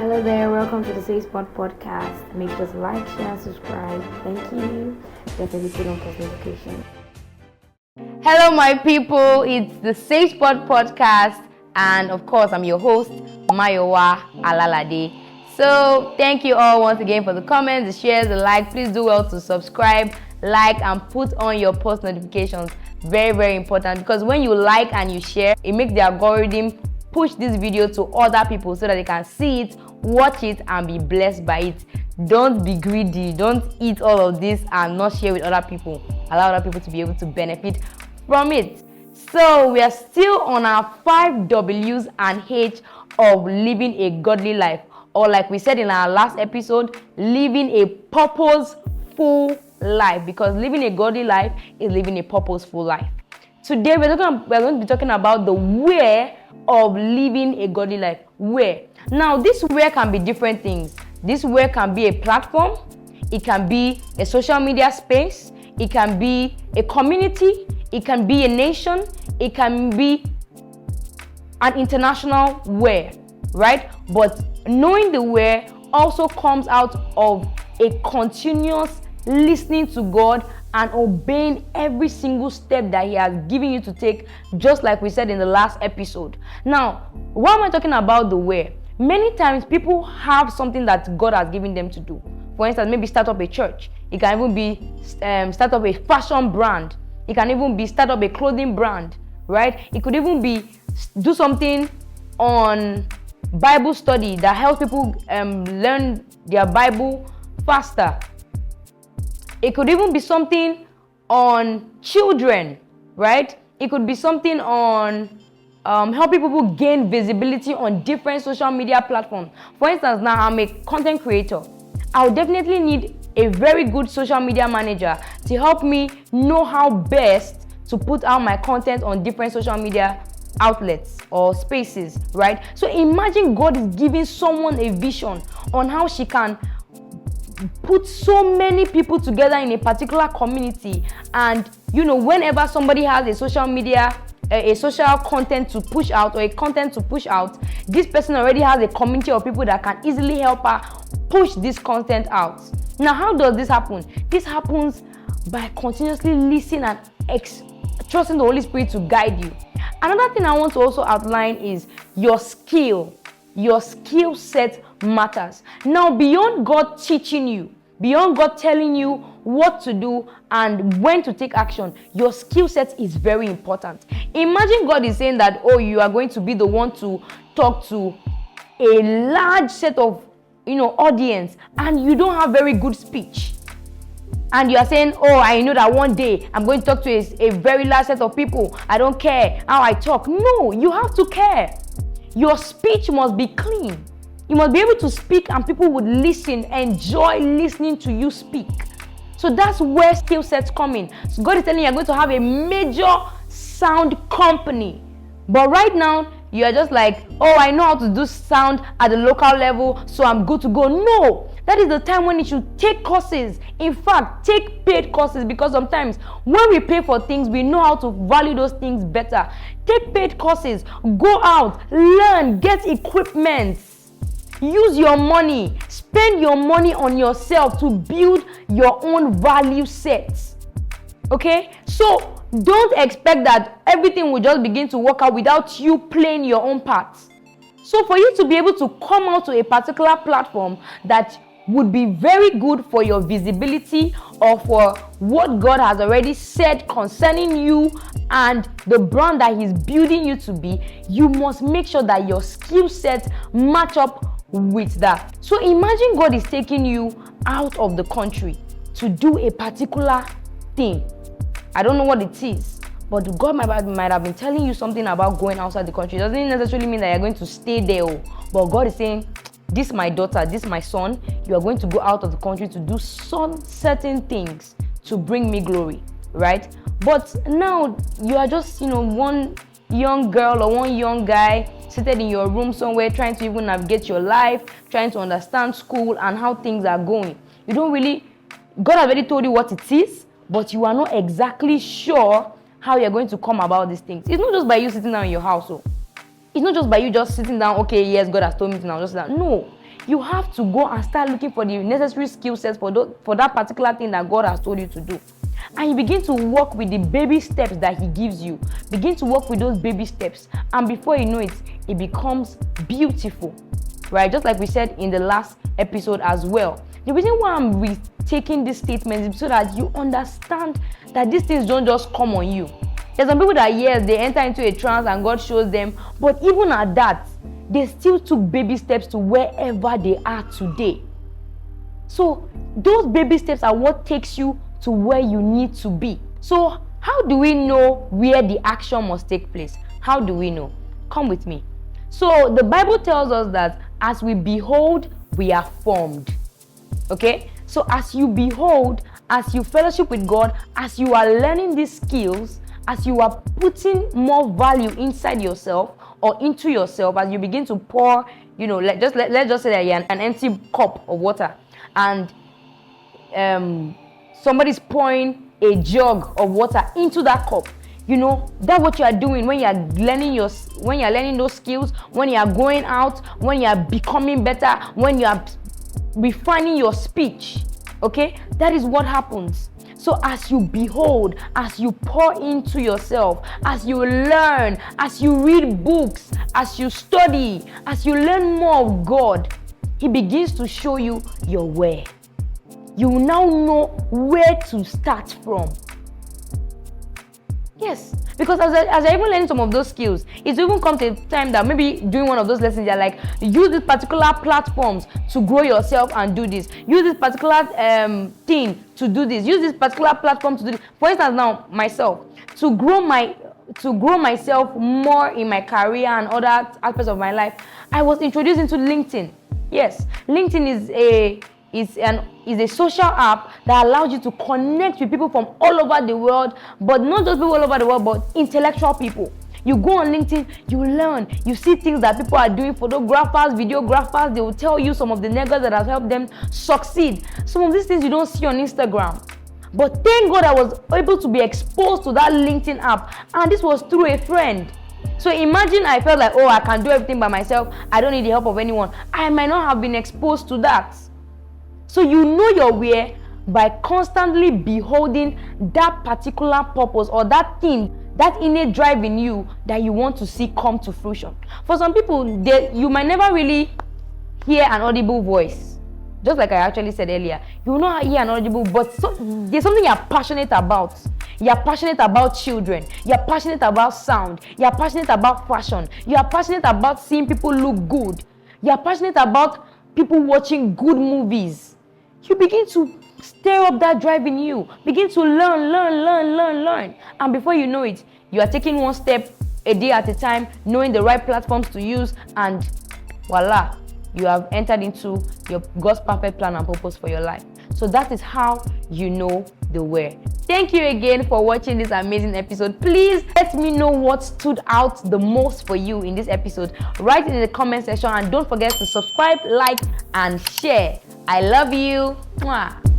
Hello there, welcome to the Say Spot podcast. Make sure to like, share, and subscribe. Thank you. Definitely put on post notification. Hello, my people. It's the Say Spot podcast, and of course, I'm your host, Mayowa Alalade. So, thank you all once again for the comments, the shares, the like. Please do well to subscribe, like, and put on your post notifications. Very, very important, because when you like and you share, it makes the algorithm push this video to other people so that they can see it, watch it, and be blessed by it. Don't be greedy. Don't eat all of this and not share with other people. Allow other people to be able to benefit from it. So we are still on our 5 W's and H of living a godly life, or like we said in our last episode, living a purposeful life, because living a godly life is living a purposeful life. Today we're going to be talking about the where of living a godly life. Where? Now, this where can be different things. This where can be a platform, it can be a social media space, it can be a community, it can be a nation, it can be an international where, right? But knowing the where also comes out of a continuous listening to God and obeying every single step that He has given you to take, just like we said in the last episode. Now, why am I talking about the where? Many times people have something that God has given them to do. For instance, maybe start up a church. It can even be start up a fashion brand. It can even be start up a clothing brand, right? It could even be do something on Bible study that helps people learn their Bible faster. It could even be something on children, right? It could be something on helping people gain visibility on different social media platforms. For instance, now I'm a content creator. I'll definitely need a very good social media manager to help me know how best to put out my content on different social media outlets or spaces, right? So imagine God is giving someone a vision on how she can put so many people together in a particular community, and whenever somebody has a social media a social content to push out or a content to push out, this person already has a community of people that can easily help her push this content out. Now, how does this happen? This happens by continuously listening and trusting the Holy Spirit to guide you. Another thing I want to also outline is your skill. Your skill set matters. Now, beyond God teaching you, beyond God telling you what to do and when to take action, your skill set is very important. Imagine God is saying that, you are going to be the one to talk to a large set of, audience, and you don't have very good speech. And you are saying, I know that one day I'm going to talk to a very large set of people. I don't care how I talk. No, you have to care. Your speech must be clean. You must be able to speak and people would listen, enjoy listening to you speak. So that's where skill sets come in. So God is telling you you're going to have a major sound company. But right now, you are just like, I know how to do sound at the local level, so I'm good to go. No, that is the time when you should take courses. In fact, take paid courses, because sometimes when we pay for things, we know how to value those things better. Take paid courses, go out, learn, get equipment. Use your money, spend your money on yourself to build your own value sets. Okay? So don't expect that everything will just begin to work out without you playing your own part. So for you to be able to come out to a particular platform that would be very good for your visibility or for what God has already said concerning you and the brand that He's building you to be, you must make sure that your skill set match up with that. So imagine God is taking you out of the country to do a particular thing. I don't know what it is, but God might have been telling you something about going outside the country. It doesn't necessarily mean that you're going to stay there. But God is saying, this my daughter, this my son, you are going to go out of the country to do some certain things to bring me glory, right? But now you are just, one young girl or one young guy seated in your room somewhere trying to even navigate your life, trying to understand school and how things are going. God has already told you what it is, but you are not exactly sure how you're going to come about these things. It's not just by you sitting down in your house. It's not just by you just sitting down, okay, yes, God has told me to now just sit down. No. you have to go and start looking for the necessary skill sets for that particular thing that God has told you to do. And you begin to work with the baby steps that He gives you. Begin to work with those baby steps. And before you know it, it becomes beautiful. Right? Just like we said in the last episode as well. The reason why I'm retaking this statement is so that you understand that these things don't just come on you. There's some people that, yes, they enter into a trance and God shows them. But even at that, they still took baby steps to wherever they are today. So those baby steps are what takes you to where you need to be. So how do we know where the action must take place? How do we know? Come with me. So the Bible tells us that as we behold, we are formed. Okay? So as you behold, as you fellowship with God, as you are learning these skills, as you are putting more value inside yourself or into yourself, as you begin to pour, let's just say that you're an empty cup of water, and somebody's pouring a jug of water into that cup. That's what you are doing when you are learning those skills, when you are going out, when you are becoming better, when you are refining your speech. Okay, that is what happens. So as you behold, as you pour into yourself, as you learn, as you read books, as you study, as you learn more of God, He begins to show you your way. You now know where to start from. Yes, because as I even learn some of those skills, it's even come to a time that maybe during one of those lessons, you're like, use these particular platforms to grow yourself and do this. Use this particular thing to do this. Use this particular platform to do this. For instance, now myself, to grow myself more in my career and other aspects of my life, I was introduced into LinkedIn. Yes, LinkedIn is a social app that allows you to connect with people from all over the world, but not just people all over the world, but intellectual people. You go on LinkedIn, you learn, you see things that people are doing, photographers, videographers, they will tell you some of the nuggets that have helped them succeed. Some of these things you don't see on Instagram. But thank God I was able to be exposed to that LinkedIn app, and this was through a friend. So imagine I felt like, I can do everything by myself, I don't need the help of anyone. I might not have been exposed to that. So you know your way by constantly beholding that particular purpose or that thing, that innate drive in you that you want to see come to fruition. For some people, you might never really hear an audible voice. Just like I actually said earlier, you will not hear an audible, but there's something you're passionate about. You're passionate about children. You're passionate about sound. You're passionate about fashion. You're passionate about seeing people look good. You're passionate about people watching good movies. You begin to stir up that drive in you. Begin to learn. And before you know it, you are taking one step a day at a time, knowing the right platforms to use, and voila, you have entered into your God's perfect plan and purpose for your life. So that is how you know the where. Thank you again for watching this amazing episode. Please let me know what stood out the most for you in this episode. Write it in the comment section, and don't forget to subscribe, like, and share. I love you. Mwah.